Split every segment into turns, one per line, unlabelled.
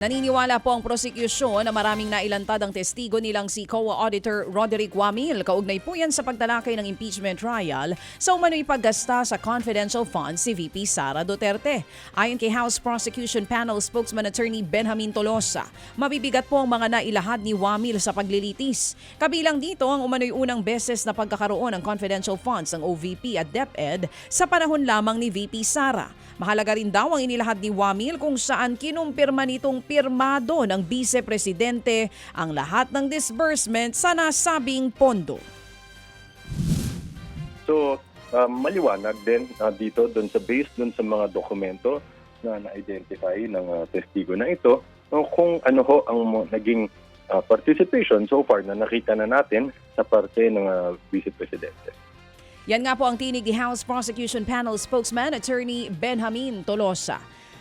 Naniniwala po ang prosekusyon na maraming nailantad ang testigo nilang si COA Auditor Roderick Wamil. Kaugnay po yan sa pagtalakay ng impeachment trial sa umano'y paggasta sa confidential funds si VP Sara Duterte. Ayon kay House Prosecution Panel spokesman attorney Benjamin Tolosa, mabibigat po ang mga nailahad ni Wamil sa paglilitis. Kabilang dito ang umano'y unang beses na pagkakaroon ng confidential funds ng OVP at DepEd sa panahon lamang ni VP Sara. Mahalaga rin daw ang inilahad ni Wamil kung saan kinumpirma nitong pirmado ng Vice-Presidente ang lahat ng disbursement sa nasabing pondo.
So, maliwanag din dito based dun sa mga dokumento na na-identify ng testigo na ito kung ano ho ang naging participation so far na nakita na natin sa parte ng Vice-Presidente.
Yan nga po ang tinig ni House Prosecution Panel spokesman attorney Benjamin Tolosa.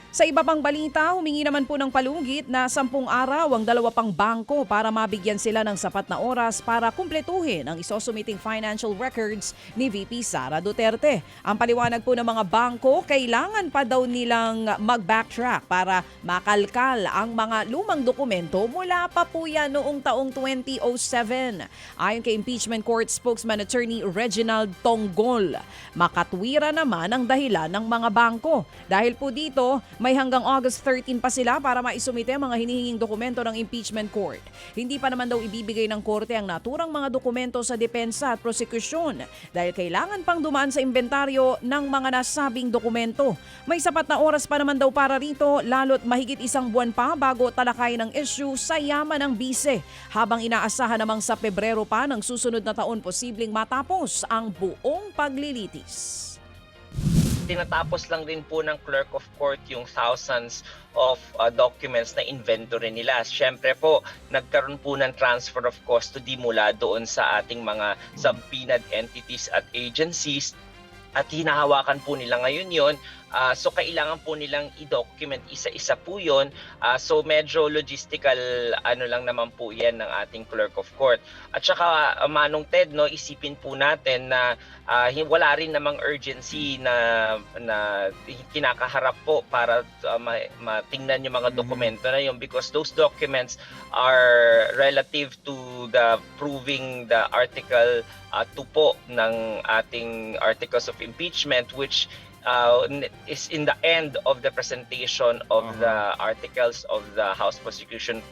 Sa iba pang balita, humingi naman po ng palugit na 10 araw ang 2 pang bangko para mabigyan sila ng sapat na oras para kumpletuhin ang isusumiting financial records ni VP Sara Duterte. Ang paliwanag po ng mga bangko, kailangan pa daw nilang mag-backtrack para makalkal ang mga lumang dokumento mula pa po yan noong taong 2007. Ayon kay impeachment court spokesman attorney Reginald Tonggol, makatwira naman ang dahilan ng mga bangko. Dahil po dito, may hanggang August 13 pa sila para maisumite ang mga hinihinging dokumento ng impeachment court. Hindi pa naman daw ibibigay ng korte ang naturang mga dokumento sa depensa at prosekusyon dahil kailangan pang dumaan sa inventaryo ng mga nasabing dokumento. May sapat na oras pa naman daw para rito, lalo't mahigit 1 buwan pa bago talakay ng issue sa yaman ng bise. Habang inaasahan namang sa Pebrero pa ng susunod na taon posibleng matapos ang buong paglilitis.
Tinatapos lang din po ng clerk of court yung thousands of documents na inventory nila. Siyempre po, nagkaroon po ng transfer of custody mula doon sa ating mga subpoenaed entities at agencies at hinahawakan po nila ngayon yon. So kailangan po nilang i-document isa-isa po yun. So medyo logistical lang naman po yan ng ating clerk of court. At saka Manong Ted, isipin po natin na wala rin namang urgency na kinakaharap po para matingnan yung mga dokumento na yun because those documents are relative to the proving the article 2 po ng ating articles of impeachment which is in the end of the presentation of the articles of the House Prosecution.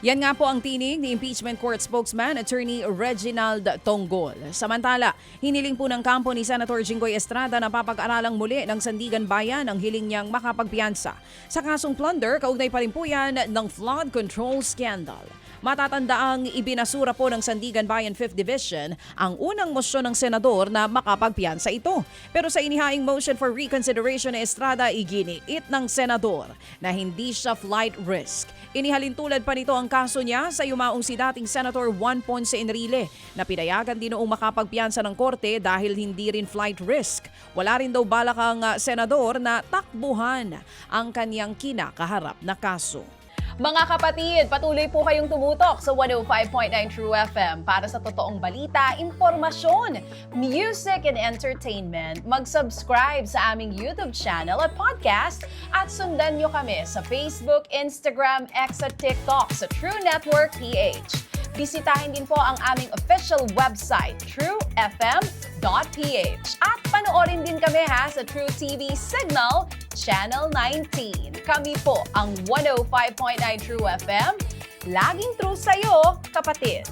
Yan nga po ang tinig ni impeachment court spokesman attorney Reginald Tonggol. Samantala, hiniling po ng kampo ni Senator Jinggoy Estrada na papag-aralang muli ng Sandigan Bayan ang hiling niyang makapagpiyansa. Sa kasong plunder, kaugnay pa rin po yan ng flood control scandal. Matatandaang ibinasura po ng Sandigan Bayan 5th Division ang unang mosyon ng senador na makapagpiyansa ito. Pero sa inihaing motion for reconsideration ni Estrada, iginiit ng senador na hindi siya flight risk. Inihalintulad pa nito ang kaso niya sa yumaong si dating Senator Juan Ponce Enrile na pinayagan din noong makapagpiyansa ng korte dahil hindi rin flight risk. Wala rin daw balak ang senador na takbuhan ang kanyang kinakaharap na kaso.
Mga kapatid, patuloy po kayong tumutok sa 105.9 True FM para sa totoong balita, impormasyon, music and entertainment. Mag-subscribe sa aming YouTube channel at podcast at sundan nyo kami sa Facebook, Instagram, X at TikTok sa True Network PH. Bisitahin din po ang aming official website, truefm.ph. At panoorin din kami sa True TV Signal, Channel 19. Kami po ang 105.9 True FM. Laging true sa'yo, kapatid.